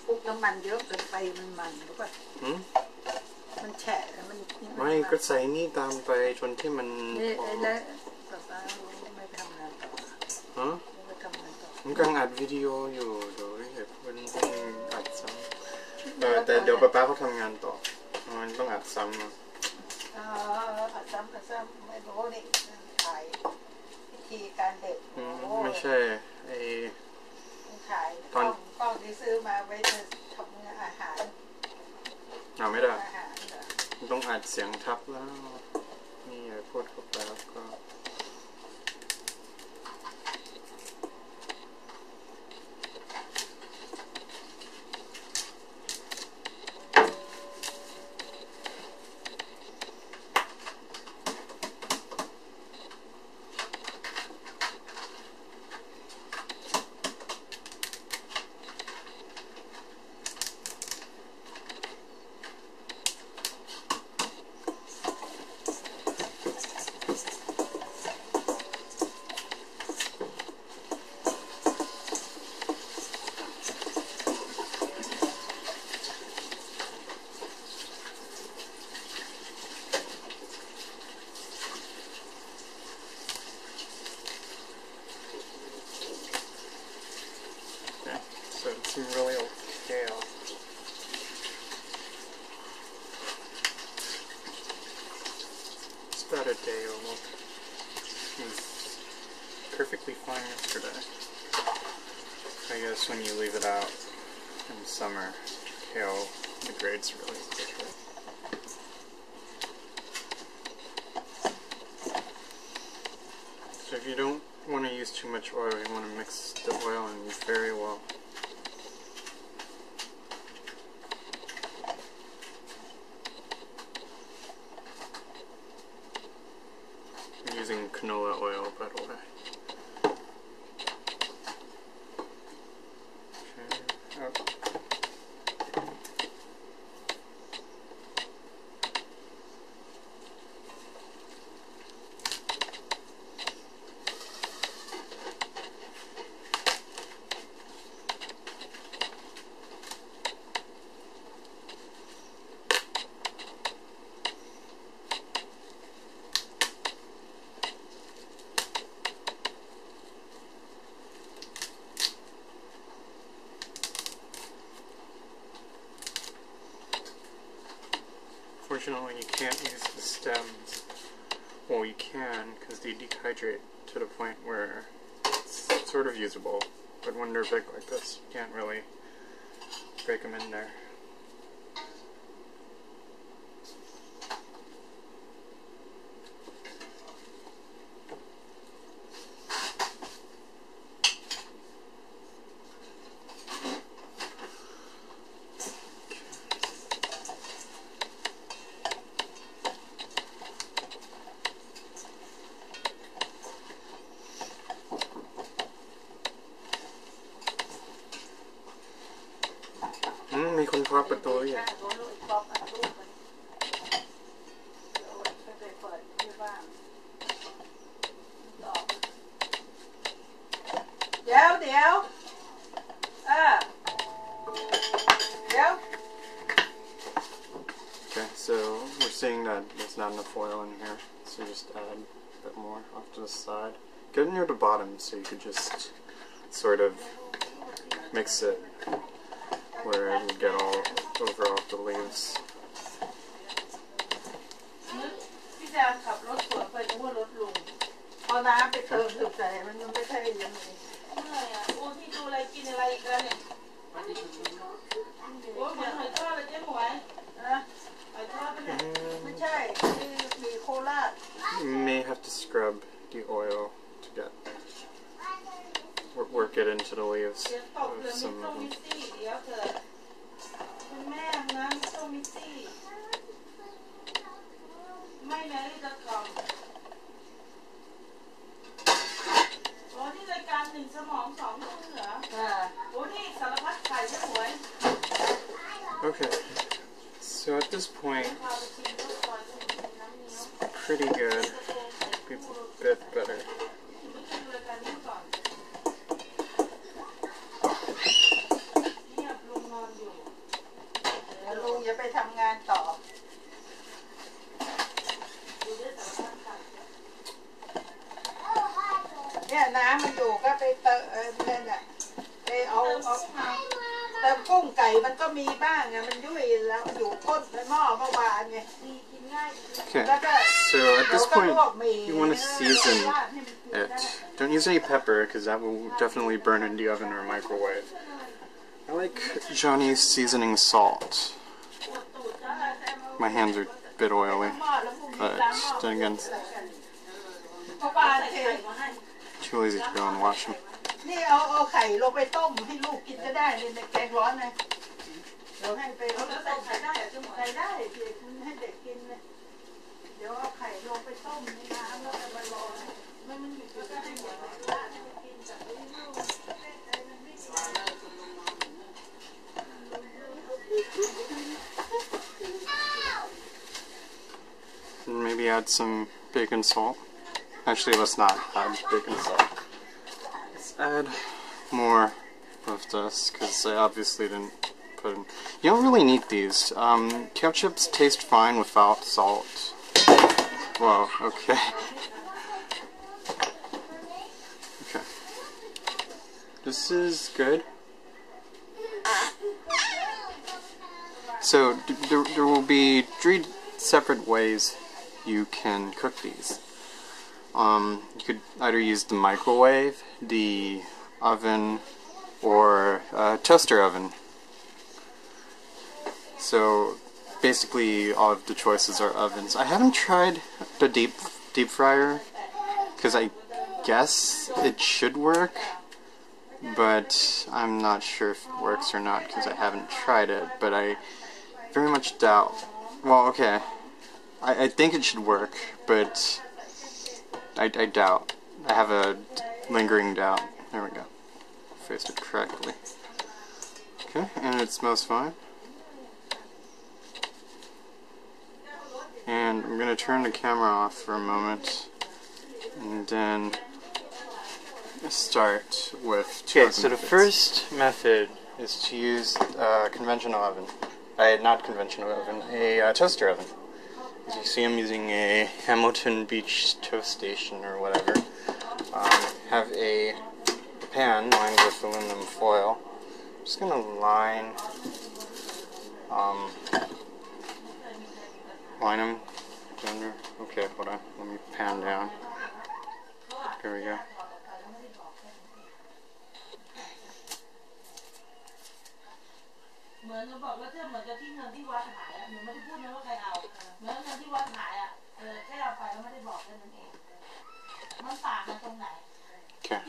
พวกน้ำมันเยอะเกินไปมันหรือเปล่ามันแฉะมันไม่ก็ใส่นี่ตามไปจนที่มันแล้วป้าไม่ไปทำงานต่อฮะไม่ทำงานต่อผมกำลังอัดวิดีโออยู่เดี๋ยวเหตุผลต้องอัดซ้ำแต่เดี๋ยวป้าเขาทำงานต่อมันต้องอัดซ้ำนะอัดซ้ำไม่รู้นี่ถ่ายวิธีการเด็ดไม่ใช่ไอ้ถ่ายกล้องที่ซื้อมาไว้ทำอาหารไม่ได้ต้องอัดเสียงทับแล้วนี่พูดเข้าไปแล้วก็some really old kale. It's about a day old. It was perfectly fine yesterday. I guess when you leave it out in summer, kale degrades really quickly. So if you don't want to use too much oil, you want to mix the oil in very well. I'm using canola oil, by the way. Okay. Fortunately, you can't use the stems. Well, you can, because they dehydrate to the point where it's sort of usable. But when they're big like this, you can't really break them in there.มีคนเคาะประตูอยู่เดี๋ยวOkay, so we're seeing that there's not enough oil in here, so just add a bit more off to the side. Get near the bottom so you could just sort of mix it where it will get all over off the leaves. พี่แซมขับรถสวนไปนึกว่ารถลุงพอน้ำไปเติมถึงใจมันยังไม่ใช่ยังไงเหนื่อยอ่ะโอ้ที่ดูอะไรกินอะไรอีกแล้วเนี่ยโอ้เหมือนหอยทอดเลยเจ๊หมวยนะหอยทอดเนี่ยไม่ใช่มีโคราช You may have to scrub the oil to get work it into the leaves of some of them. แม่นะมิโซมิซี่ไม่แมรี่จะกล่องโอ้ที่รายการ1สมอง2มือเหรอโอ้นี่สารพัดไข่จะหวย Okay, so at this point, it's pretty good, a bit better. แต่กุ้งไก่มันก็มีบ้างไงมันยุ่ยแล้วอยู่ก้นในหม้อเมื่อวานไง Okay, so at this point, you want to season it. Don't use any pepper, because that will definitely burn in the oven or microwave. I like Johnny's seasoning salt. My hands are a bit oily, but then again, too lazy to go and wash them. นี่เอาไข่ลงไปต้มให้ลูกกินก็ได้ในแกงร้อนนะเดี๋ยวให้ไปใส่ได้ใส่ได้ให้เด็กกินนะเดี๋ยวเอาไข่ลงไปต้มในน้ำแล้วเอาไปรอมันอยู่ก็ได้หมดกินจาก Maybe add some bacon salt. Actually, let's not add bacon salt. Let's add more of this, because I obviously didn't put in. You don't really need these. Kale chips taste fine without salt. Whoa, okay. Okay. This is good. So, there will be 3 separate ways you can cook these. You could either use the microwave, the oven, or a toaster oven. So basically all of the choices are ovens. I haven't tried the deep fryer, because I guess it should work, but I'm not sure if it works or not because I haven't tried it, but I very much doubt. Well, okay, I think it should work, but I doubt. I have a lingering doubt. There we go. Faced it correctly. Okay, and it smells fine. And I'm going to turn the camera off for a moment, and then start with two Okay, so the first method is to use a conventional oven. Not conventional oven, a toaster oven. As you see, I'm using a Hamilton Beach toast station or whatever. Have a pan lined with aluminum foil. I'm just going to line them under. Okay, hold on. Let me pan down. Here we go. Okay.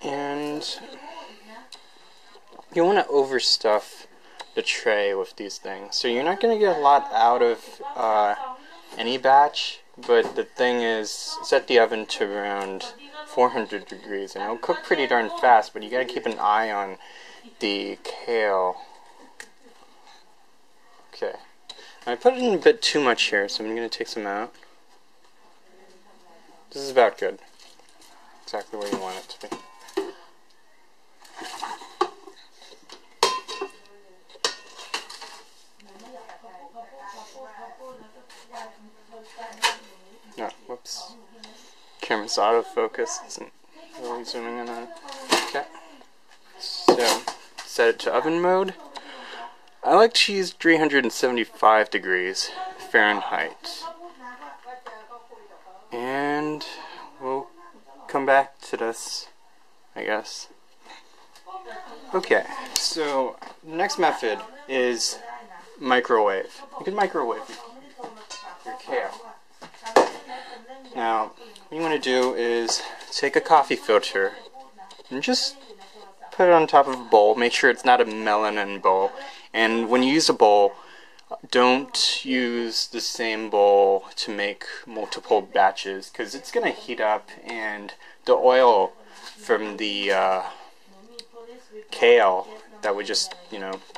And you want to overstuff the tray with these things, so you're not going to get a lot out of any batch, but the thing is, set the oven to around 400 degrees and it'll cook pretty darn fast, but you got to keep an eye on the kale. Okay, I put in a bit too much here, so I'm going to take some out. This is about good. Exactly where you want it to be. No, whoops. Camera's autofocus isn't really zooming in on it. Okay. So, set it to oven mode. I like to use 375 degrees Fahrenheit. And we'll come back to this, I guess. Okay, so next method is microwave. You can microwave your kale. Now, what you want to do is take a coffee filter and just put it on top of a bowl. Make sure it's not a melanin bowl. And when you use a bowl, don't use the same bowl to make multiple batches, because it's going to heat up and the oil from the kale that we just,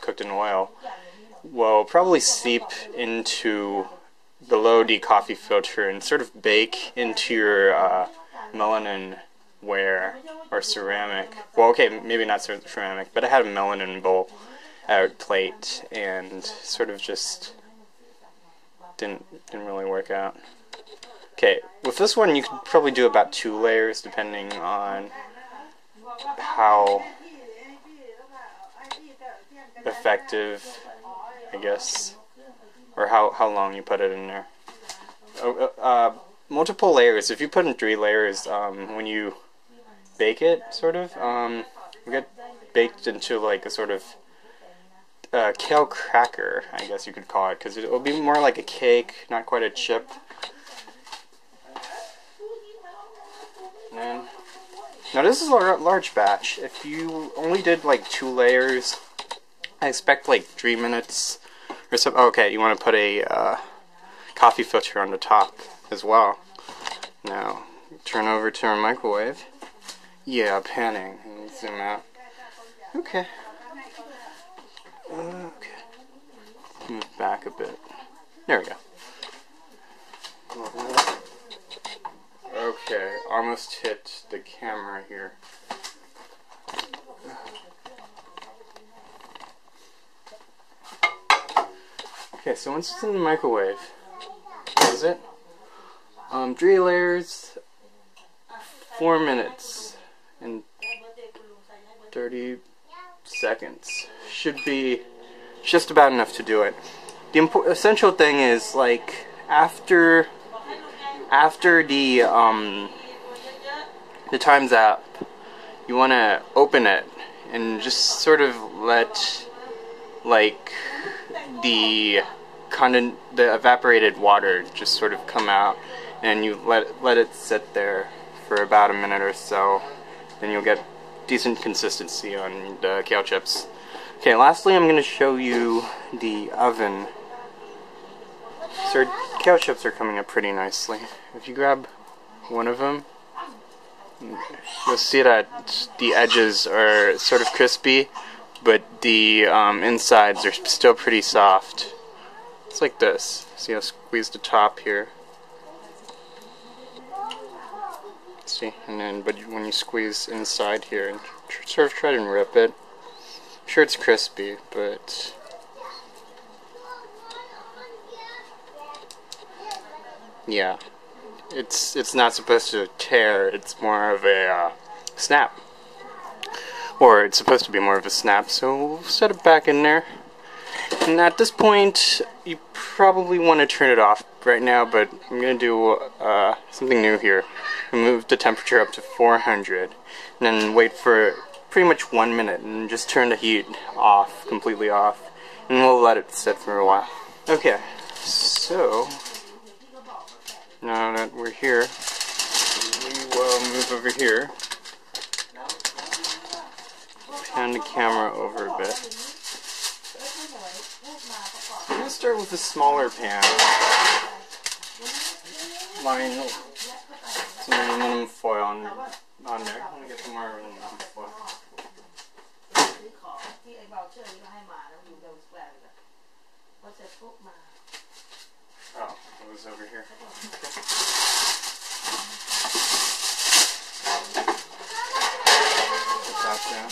cooked in oil will probably seep into below the coffee filter and sort of bake into your melanin ware or ceramic. Well, okay, maybe not ceramic, but I had a melanin bowl plate and sort of just didn't really work out. Okay, with this one you could probably do about 2 layers depending on how effective, I guess, or how long you put it in there. Multiple layers. If you put in 3 layers, when you bake it, sort of, you get baked into like a sort of kale cracker, I guess you could call it, because it will be more like a cake, not quite a chip. And now this is a large batch. If you only did like 2 layers, I expect like 3 minutes or so. Okay, you want to put a coffee filter on the top as well. Now turn over to our microwave. Yeah, panning. Zoom out. Okay. Okay. Move back a bit. There we go. Okay, almost hit the camera here. Okay, so once it's in the microwave, close it. 3 layers, 4 minutes and 30 seconds. Should be just about enough to do it. The essential thing is, like, after the time's up, you want to open it and just sort of let, like, the evaporated water just sort of come out, and you let it sit there for about a minute or so. Then you'll get decent consistency on the kale chips. Okay, lastly I'm going to show you the oven. So our kale chips are coming up pretty nicely. If you grab one of them, you'll see that the edges are sort of crispy, but the insides are still pretty soft. It's like this. See, I'll squeeze the top here. See, and then but when you squeeze inside here and sort of try to rip it, I'm sure it's crispy, but yeah, it's not supposed to tear. It's more of a snap, or it's supposed to be more of a snap. So we'll set it back in there. And at this point, you probably want to turn it off right now, but I'm going to do something new here. Move the temperature up to 400, and then wait for pretty much 1 minute, and just turn the heat off, completely off, and we'll let it sit for a while. Okay, so now that we're here, we will move over here, pan the camera over a bit. I'm going to start with a smaller pan. Line some aluminum foil on there. I'm going to get some more aluminum foil. Oh, it was over here. Put that down.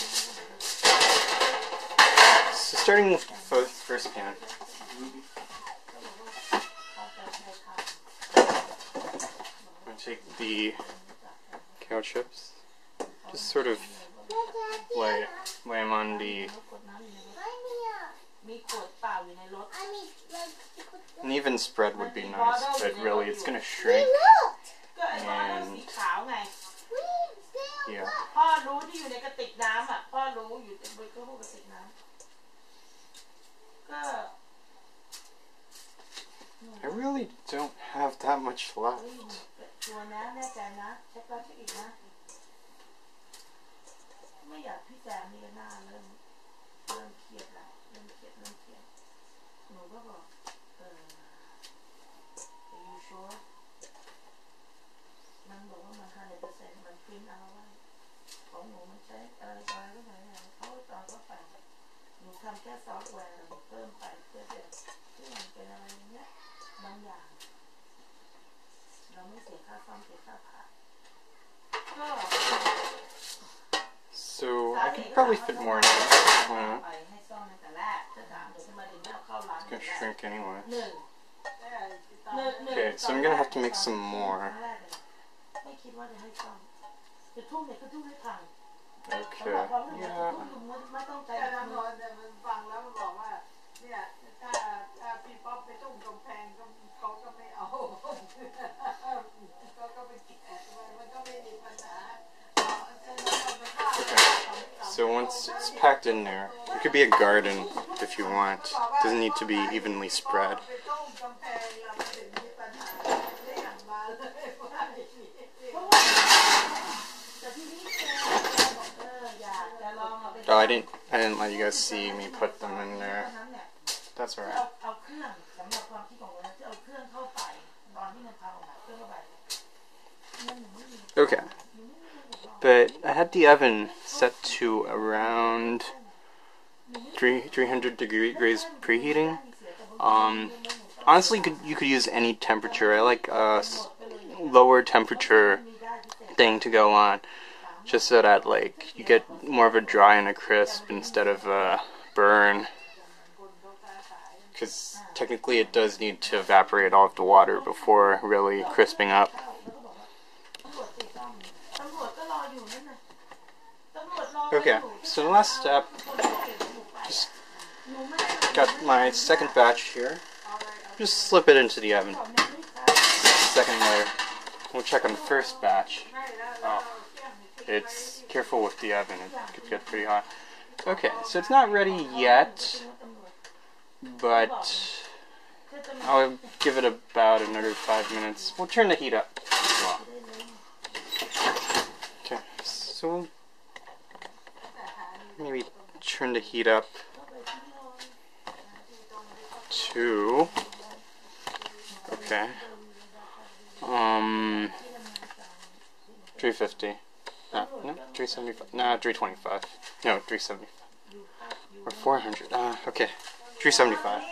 So starting with the first pan. I'm going to take the kale chips, just sort of lay them on the, an even spread would be nice, but really it's going to shrink, and yeah. I really don't have that much left. หนูทำแค่ซอฟต์แวร์หนูเพิ่มไปเพื่อจะที่มันเป็นอะไรเงี้ยบางอย่างเราไม่เสียค่าซ่อมเสียค่าผ่าก็ So I could probably fit more in here. It's gonna shrink anyway. Okay, so I'm gonna have to make some more. Okay, yeah. แต่ละคนมันฟังแล้วมันบอกว่าเนี่ยถ้าพี่ป๊อปไปตุ้มกำแพงเขาก็ไม่เอาเขาก็ไปแกะมันก็ไม่มีปัญหา Okay, so once it's packed in there, it could be a garden if you want. It doesn't need to be evenly spread. Oh, I didn't let you guys see me put them in there. That's alright. Okay. But I had the oven set to around 300 degrees preheating. Honestly, you could use any temperature. I like a lower temperature thing to go on, just so that like you get more of a dry and a crisp instead of a burn. Because technically it does need to evaporate all of the water before really crisping up. Okay, so the last step, just got my second batch here. Just slip it into the oven. Second layer. We'll check on the first batch. Oh, it's careful with the oven, it could get pretty hot. Okay, so it's not ready yet, but I'll give it about another 5 minutes. We'll turn the heat up as well. Okay, so maybe turn the heat up to, okay, 350. No, 375. Nah, 325. No, 375. Or 400. Okay, 375.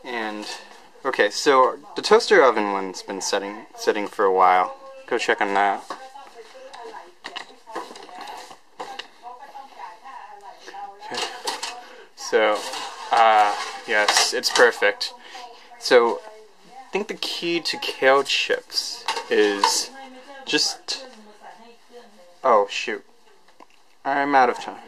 And okay, so the toaster oven one's been setting for a while. Go check on that. Okay. So, yes, it's perfect. So, I think the key to Kale Chips is just... Oh, shoot. I'm out of time.